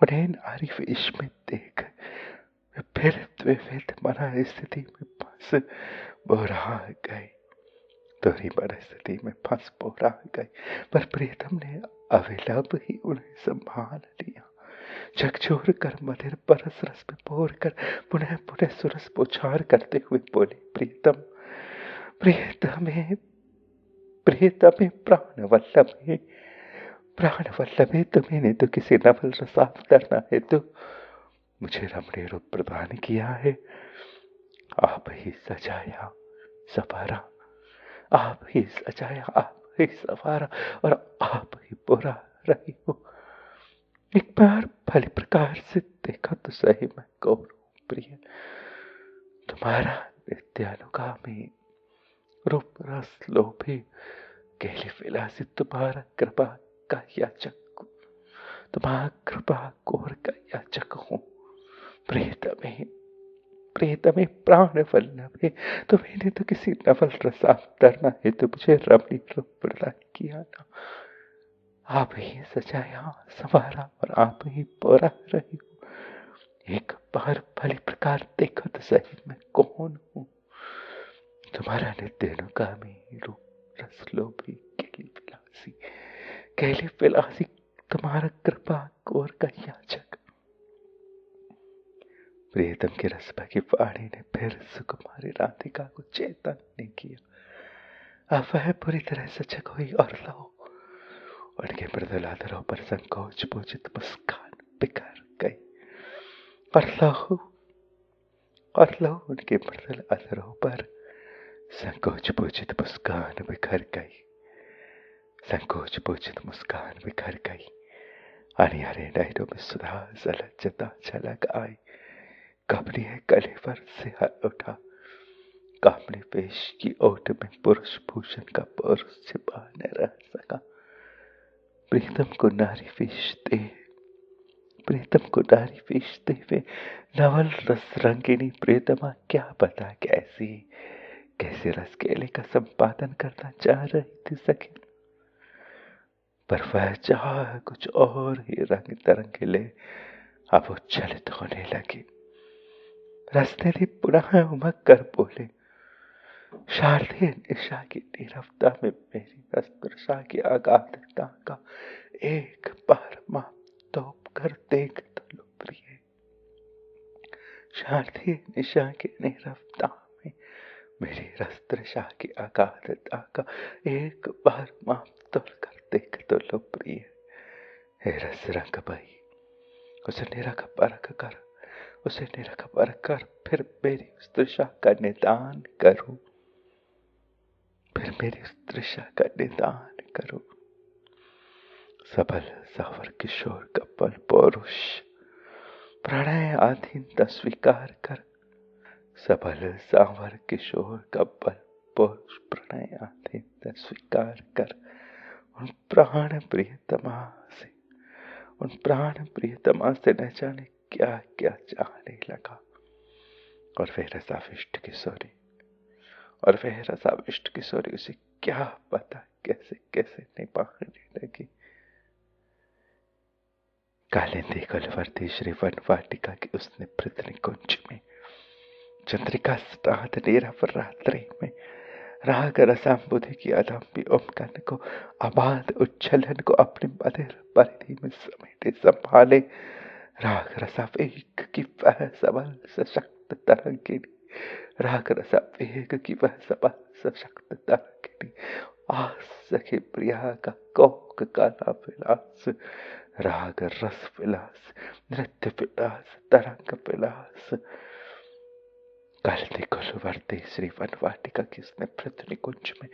उन्हें नारी वेश में देख फिर द्विविध मना स्थिति में फंस बोरा गई, दोहरी मन स्थिति में फंस बोरा गई। पर प्रीतम ने अविलंब ही उन्हें संभाल लिया। झकझोर कर मधिर परस रस में बोर कर पुनः पुनः सुरस पुछार करते हुए बोले, प्रीतम प्रियतमे प्राण वल्लभे तुम्हें ने तो किसी नवल रसावतरना है तो मुझे रमणीय रूप प्रदान किया है। आप ही सजाया सवारा, आप ही सजाया, आप ही सवारा और आप ही बुरा रही हो। एक बार भली प्रकार से देखा तो सही मैं कौन प्रिय, तुम्हारा नित्यानुगामी रूप रस लोभी केली विलासी, तुम्हारा कृपा का याचक, तुम्हारा कृपा कोर का याचक हूँ। प्रियतमे प्राण वल्लभे तुम्हें तो किसी नवल रसावतरना है तो मुझे रमणीय रूप प्रदान किया ना। आप ही सजाया संवारा और आप ही परा रही हो। एक बार भली प्रकार देखो तो सही मैं कौन हूँ। तुम्हारा नित्य अनुगामी रूप रस लोभी केली विलासी तुम्हारा कृपा कोर का याचक। प्रियतम के रस की वाणी ने फिर सुकुमारी राधिका को चेतन नहीं किया। अब वह पूरी तरह सजग हुई और लो उनके मृदुल अधरों पर संकोच पूजित मुस्कान बिखर गई। और लो उनके मृदुल अधरों पर संकोच पूजित मुस्कान बिखर गई। संकोच पूजित मुस्कान बिखर गई। अनियारे नैनों में सुधा सलज्जता झलक आई। कमली है गले पर सिहर उठा। कामनी पेश की ओट में पुरुष भूषण का पुरुष छिपा न रह सका। प्रीतम को नारी बेचते हुए नवल रस रंगिनी प्रियतमा क्या पता कैसे रस केले का संपादन करना चाह रही थी सखी। पर वह चाह कुछ और ही रंग तरंगिले अब उच्छलित होने लगी। रसने पुनः उमग कर बोले, शारदीय निशा की नीरवता में मेरी रसतृषा की अगाधता का एक बार माप तोप कर देख तो लो प्रिय। शारदीय निशा की नीरवता में मेरी रसतृषा की अगाधता का एक बार माप तोल कर देख तो लो प्रिय। हे रस रंग बही उसे निरख परख कर फिर मेरी उस तृषा का निदान करूं। सबल सावर किशोर कपल पौरुष प्रणय आधीनता स्वीकार कर। सबल सावर किशोर कपल पौरुष प्रणय आधीनता स्वीकार कर। उन प्राण प्रियतमा से न जाने क्या क्या चाहने लगा। और वह रसाविष्ट किशोरी उसे क्या पता कैसे निभाने लगी। कालिंदी कुलवर्ती श्री वन वाटिका की उसने पृथ्वी कुंज में चंद्रिका स्नात नीरव रात्रि में राग रसाम्बुधि की अदम्बी उमकन को अबाध उच्छलन को अपनी मधिर परिधि में समेटे संभाले। राग रसावेग की वह सबल सशक्त तरंगिनी आस सखी प्रिया का कोक काला विलास। राग रस विलास नृत्य विलास तरंग विलास। कालिंदी कुलवर्ती श्री वन वाटिका की उसने पृथ्वी कुंज में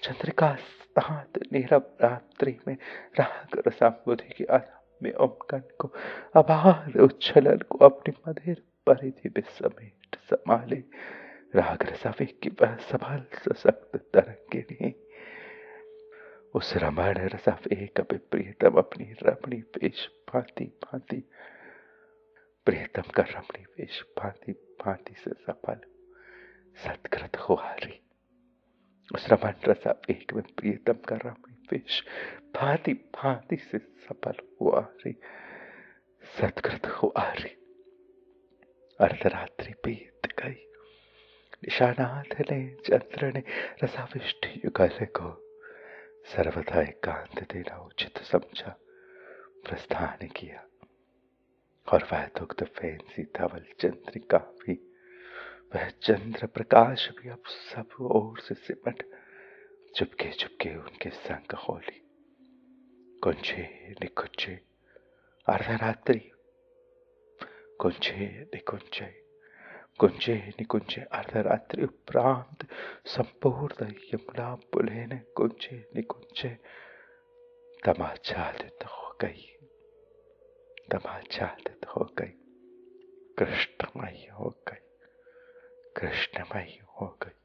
चंद्रिका स्नात नीरव रात्रि में राग रसाम्बुधि की अदम्य उमकन को अबाध उच्छलन को अपनी मधिर परिधि में समेट संभाले। राग रसावेग की वह सबल सशक्त तरंगिनी उस रमण रसावेग पे प्रियतम अपनी रमणी वेश भांति भांति प्रियतम का रमणी वेश भांति भांति से सफल सत्कृत हुआ रे। उस रमण रसावेग में प्रियतम का रमणी वेश भांति भांति से सफल हुआ रे। सत्कृत हुआ रे। अर्धरात्रि बीत गई। निशानाथ ने चंद्र ने रसाविष्ट युगल को सर्वथा एकांत देना उचित समझा प्रस्थान किया। और वह दुग्ध फैंसी धवल चंद्रिका भी वह चंद्र प्रकाश भी अब सब ओर से सिमट चुपके चुपके उनके संग होली। कुंजे निकुंजे अर्धरात्रि कुंजे निकुंजे अर्धरात्रि उपरांत संपूर्ण यमुना पुलेन कुंजे निकुंजे तमाच्छादित हो गई कृष्णमयी हो गई।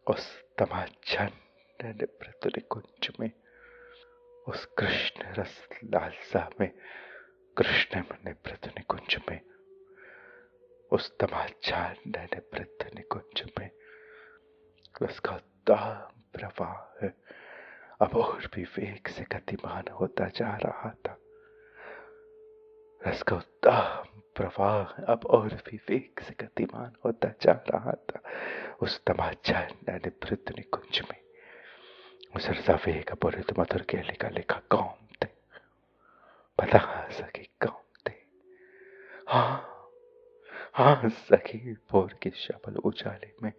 उस तमाच्छादित निवृत्त निकुंज में उस कृष्ण रस लालसा में कृष्ण निवृत्त निकुंज में उस तमाच्छादित निवृत्त निकुंज में उसका दाम प्रवाह अब और भी वेग से गतिमान होता जा रहा था। रस का उत्तम प्रवाह अब और भी वेग से गतिमान होता जा रहा था। उस तमाचा निवृत्त निकुंज में मुसरसा वेग अपहृत मधुर केलिका लेखा कौन थे, बता सके कौन थे। हाँ हाँ सखी, भोर के शबल उजाले में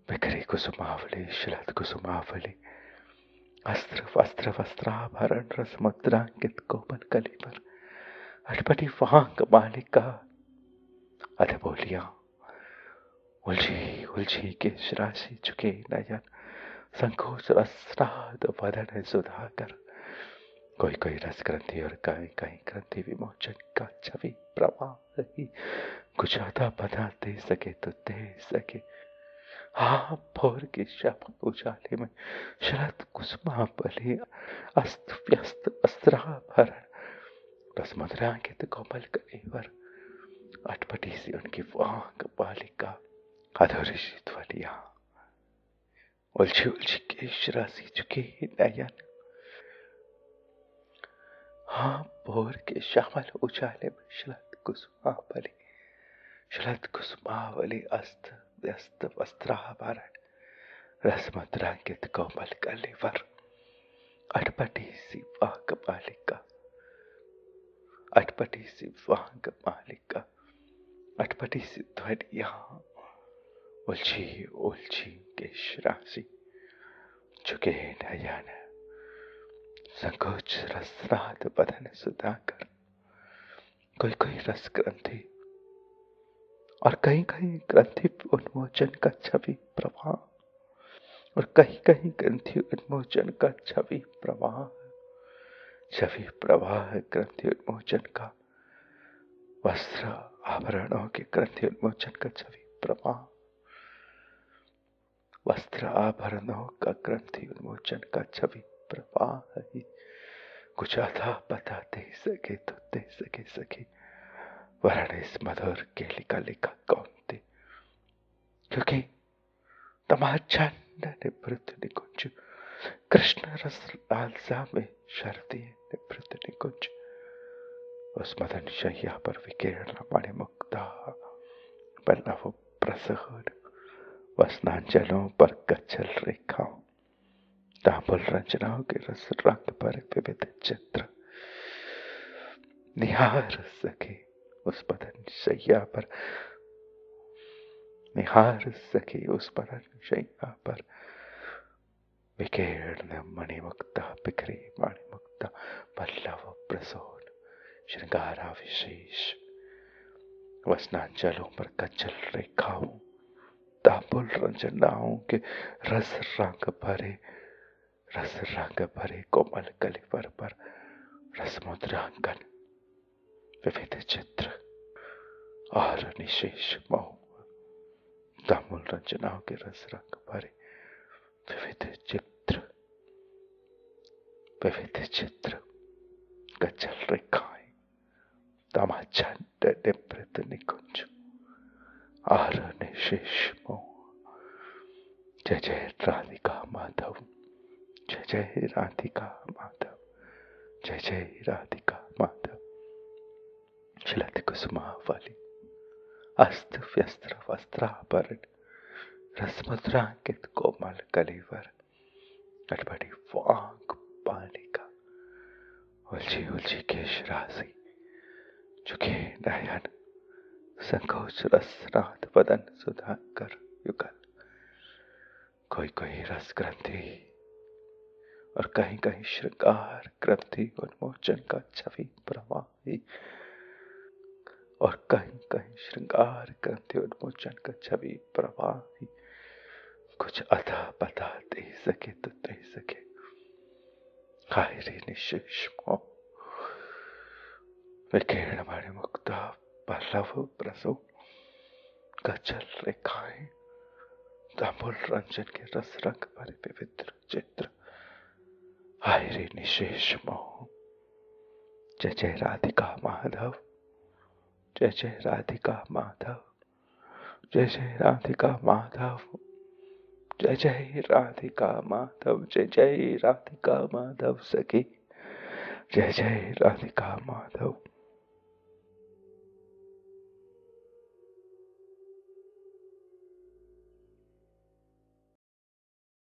बिखरी कुसुमावली, शिलत कुसुमावली, अस्त्र वस्त्र वस्त्राभरण रस मुद्रांकित कोमल कली पर अटपटी वांग मालिका अध बोलियां उलझी उलझी के राशि चुके नयन संकोच रसनाद वदन सुधाकर। कोई कोई रस ग्रंथि और कहीं कहीं ग्रंथि विमोचन का छवि प्रवाह ही कुछ अदा बधा दे सके तो दे सके। हाँ भोर के शब उजाले में शरद कुसुमावली अस्त व्यस्त वस्त्राभरण रस मधुरांकित कोमल कलेवर अटपटी सी उनकी वांग बालिका अधूरी सी ध्वनियां उलझी उलझी केश राशि चुके नयन। हाँ भोर के श्यामल उजाले में शरद कुसुमावली अस्त व्यस्त वस्त्राभरण रस मधुरांकित कोमल कलेवर अटपटी सी वांग बालिका अटपटी सी वांग मालिका अटपटी सी ध्वनियां उलझी उलझी केश राशि चुके नयन संकोच रसनाद बदन सुधाकर। कोई कोई रस ग्रंथि और कहीं कहीं ग्रंथि उन्मोचन का छवि प्रवाह और कहीं कहीं ग्रंथि उन्मोचन का छवि प्रवाह ग्रंथि उन्मोचन का वस्त्र आभरणों के ग्रंथि उन्मोचन का छवि प्रवाह वस्त्र आभरणों का ग्रंथि उन्मोचन का छवि प्रवाह ही कुछ अथा पता दे सके तो दे सके सके। वरण इस मधुर केलिका लिखा कौन थे, क्योंकि तमाचा निवृत्त निकुंज कृष्ण रस लालसा में शरदीय निवृत्त निकुंज उस मदन शैया पर विकीर्ण मणिमुक्ता पल्लव प्रसहन वसनांचलों पर कच्छल रेखाओं तांबुल रचनाओं के रस रंग पर विविध चित्र निहार सके उस मदन शैया पर निहार सके उस मदन शैया पर विकीर्ण मणिमुक्ता बिखरी मणिमुक्ता पल्लव प्रसोन श्रृंगारा विशेष वसनांचलों पर कच्छल रेखाओं तांबुल रंजनाओं के रस रंग भरे कोमल कलिवर पर रसमुद्रांकन विविध चित्र और निशेष मोह तांबुल रंजनाओं के रस रंग भरे विविध चित्र कच्छल रेखाएं तमाचा निवृत्त निकुंज और निशेष मोह। जय जय राधिका माधव, जय जय राधिका माधव, जय जय राधिका माधव। शिलत कुसुमावली अस्त व्यस्त वस्त्राभरण रसमुद्रांकित कोमल कलेवर अटपटी वांग बालिका उलझी उलझी केश राशि चुके नयन संकोच रसनाद वदन सुधाकर युगल। कोई कोई रस ग्रंथि और कहीं कहीं श्रृंगार ग्रंथि उन्मोचन का छवि प्रवाही और कहीं कहीं श्रृंगार ग्रंथि उन्मोचन का छवि प्रवाही कुछ अथा पता दे सके तो दे सके। हाय रे निशेष मोह विकीर्ण मणिमुक्ता पल्लव प्रसो कच्छल रेखाएं तांबुल रंजन के रस रंग भरे विविध चित्र। हाय रे निशेष मोह। जय जय राधिका माधव, जय जय राधिका माधव, जय जय राधिका माधव, जय जय राधिका माधव, जय जय राधिका माधव सखी, जय जय राधिका माधव।